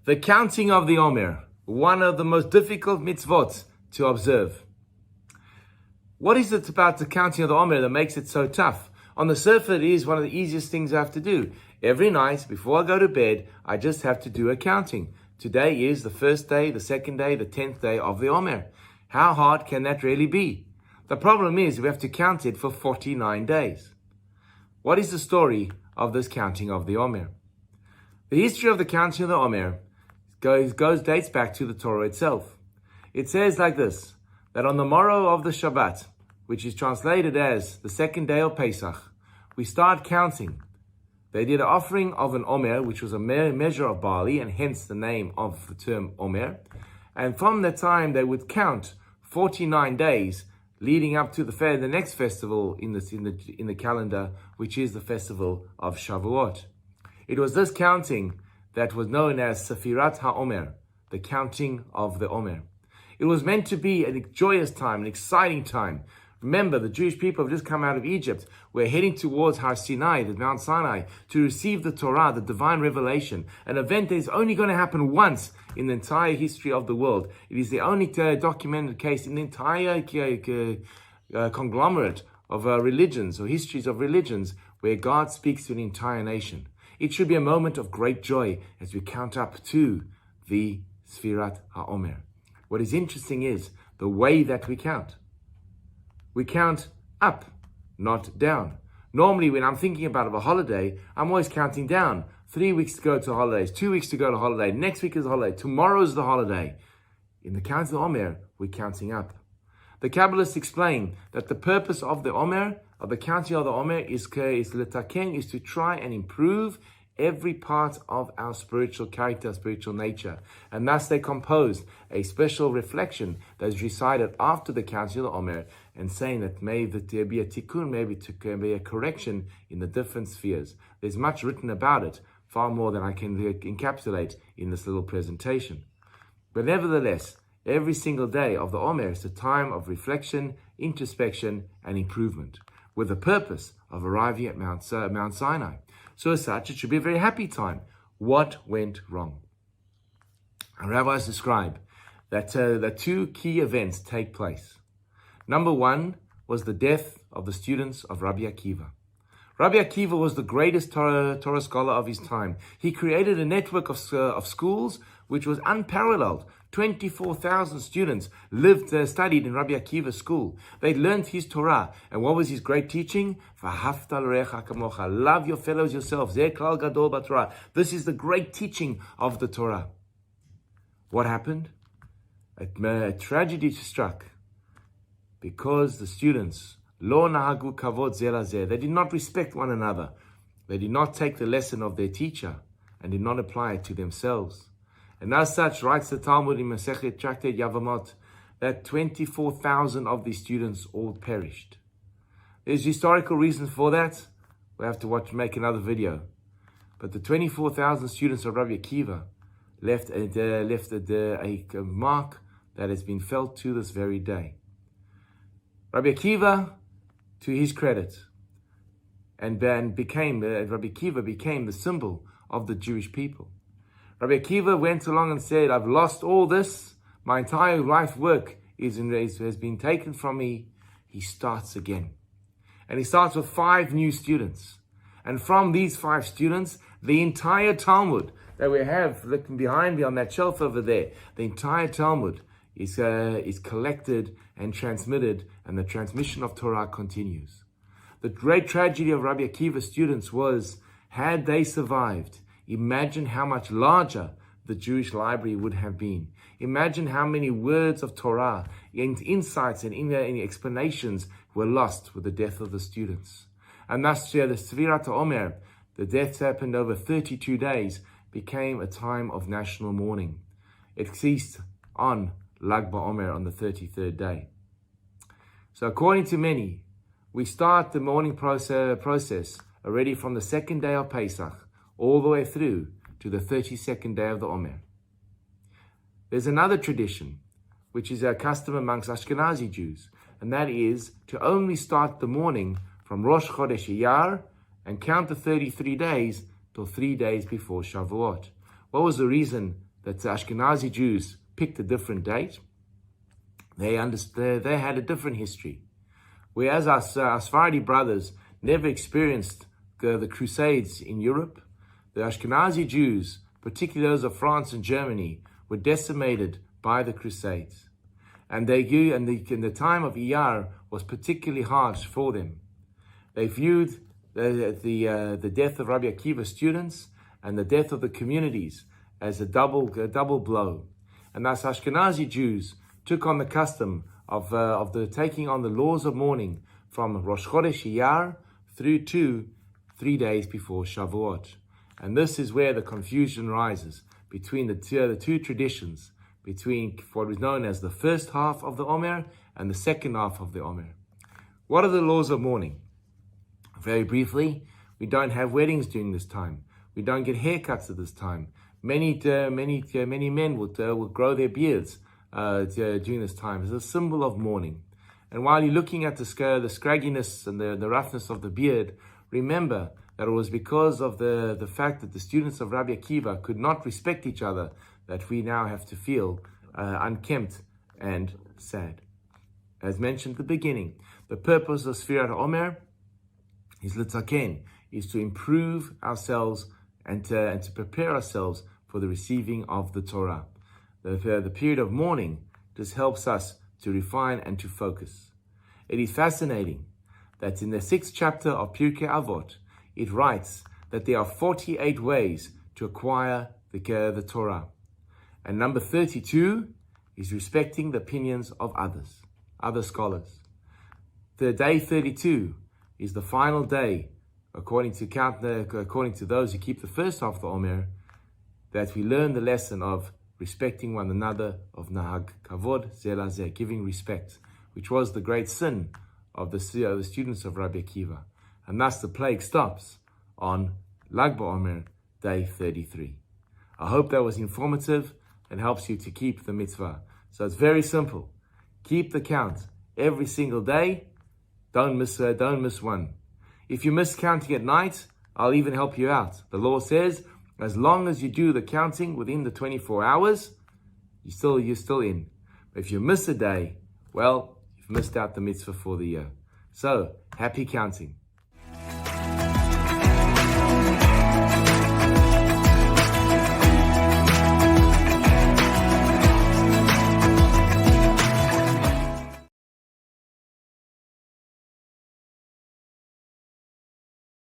The counting of the Omer, one of the most difficult mitzvot to observe. What is it about the counting of the Omer that makes it so tough? On the surface, it is one of the easiest things I have to do. Every night, before I go to bed, I just have to do a counting. Today is the first day, the second day, the 10th day of the Omer. How hard can that really be? The problem is we have to count it for 49 days. What is the story of this counting of the Omer? The history of the counting of the Omer dates back to the Torah itself. It says like this, that on the morrow of the Shabbat, which is translated as the second day of Pesach, we start counting. They did an offering of an Omer, which was a measure of barley, and hence the name of the term Omer. And from that time, they would count 49 days leading up to the next festival in the calendar, which is the festival of Shavuot. It was this counting that was known as Sefirat HaOmer, the counting of the Omer. It was meant to be a joyous time, an exciting time. Remember, the Jewish people have just come out of Egypt. We're heading towards Har Sinai, the Mount Sinai, to receive the Torah, the divine revelation, an event that is only going to happen once in the entire history of the world. It is the only documented case in the entire conglomerate of religions or histories of religions where God speaks to an entire nation. It should be a moment of great joy as we count up to the Sefirat HaOmer. What is interesting is the way that we count. We count up, not down. Normally, when I'm thinking about a holiday, I'm always counting down. 3 weeks to go to holidays, 2 weeks to go to holiday, next week is a holiday, tomorrow's the holiday. In the count of the Omer, we're counting up. The Kabbalists explain that the purpose of the Omer, of the counting of the Omer, is to try and improve every part of our spiritual character, spiritual nature. And thus they composed a special reflection that is recited after the counting of the Omer, and saying that maybe there be a tikkun, maybe to be a correction in the different spheres. There's much written about it, far more than I can encapsulate in this little presentation. But nevertheless, every single day of the Omer is a time of reflection, introspection, and improvement, with the purpose of arriving at Mount Sinai. So as such, it should be a very happy time. What went wrong? Our rabbis describe that two key events take place. Number one was the death of the students of Rabbi Kiva. Rabbi Kiva was the greatest Torah scholar of his time. He created a network of schools which was unparalleled. 24,000 students studied in Rabbi Kiva's school. They learned his Torah. And what was his great teaching? V'ahavta l'recha kamocha. Love your fellows yourself. Zeh klal gadol b'Torah. This is the great teaching of the Torah. What happened? A tragedy struck because the students, lo nahagu kavod zeh lazeh, they did not respect one another. They did not take the lesson of their teacher and did not apply it to themselves. And as such, writes the Talmud in Masechet Tractate Yavamot, that 24,000 of these students all perished. There's historical reasons for that. We have to make another video. But the 24,000 students of Rabbi Kiva left a mark that has been felt to this very day. Rabbi Kiva, to his credit, Rabbi Kiva became the symbol of the Jewish people. Rabbi Kiva went along and said, I've lost all this. My entire life work has been taken from me. He starts again. And he starts with 5 new students. And from these 5 students, the entire Talmud that we have looking behind me on that shelf over there, the entire Talmud is collected and transmitted, and the transmission of Torah continues. The great tragedy of Rabbi Kiva's students was, had they survived, imagine how much larger the Jewish library would have been. Imagine how many words of Torah, insights and explanations were lost with the death of the students. And thus, the Sefirat HaOmer, the deaths happened over 32 days, became a time of national mourning. It ceased on Lag BaOmer on the 33rd day. So according to many, we start the mourning process already from the second day of Pesach, all the way through to the 32nd day of the Omer. There's another tradition, which is a custom amongst Ashkenazi Jews, and that is to only start the mourning from Rosh Chodesh Iyar and count the 33 days till 3 days before Shavuot. What was the reason that the Ashkenazi Jews picked a different date. They had a different history. Whereas our Sephardi brothers never experienced the Crusades in Europe, the Ashkenazi Jews, particularly those of France and Germany, were decimated by the Crusades. And the time of Iyar was particularly harsh for them. They viewed the death of Rabbi Kiva's students and the death of the communities as a double blow. And thus Ashkenazi Jews took on the custom of taking on the laws of mourning from Rosh Chodesh Iyar through to 3 days before Shavuot. And this is where the confusion rises between the two traditions, between what was known as the first half of the Omer and the second half of the Omer. What are the laws of mourning? Very briefly, we don't have weddings during this time. We don't get haircuts at this time. Many men will grow their beards during this time as a symbol of mourning. And while you're looking at the scragginess and the roughness of the beard, remember that it was because of the fact that the students of Rabbi Kiva could not respect each other that we now have to feel unkempt and sad. As mentioned at the beginning, the purpose of Sfirat Omer is litzaken, is to improve ourselves and to prepare ourselves for the receiving of the Torah. The period of mourning just helps us to refine and to focus. It is fascinating that in the 6th chapter of Pirkei Avot, it writes that there are 48 ways to acquire the Torah. And number 32 is respecting the opinions of other scholars. The day 32 is the final day, according to those who keep the first half of the Omer, that we learn the lesson of respecting one another, of nahag kavod zeh lazeh, giving respect, which was the great sin of the students of Rabbi Kiva. And thus the plague stops on Lag BaOmer, day 33. I hope that was informative and helps you to keep the mitzvah. So it's very simple. Keep the count every single day. Don't miss one. If you miss counting at night, I'll even help you out. The law says, as long as you do the counting within the 24 hours, you're still in. But if you miss a day, well, you've missed out the mitzvah for the year. So, happy counting.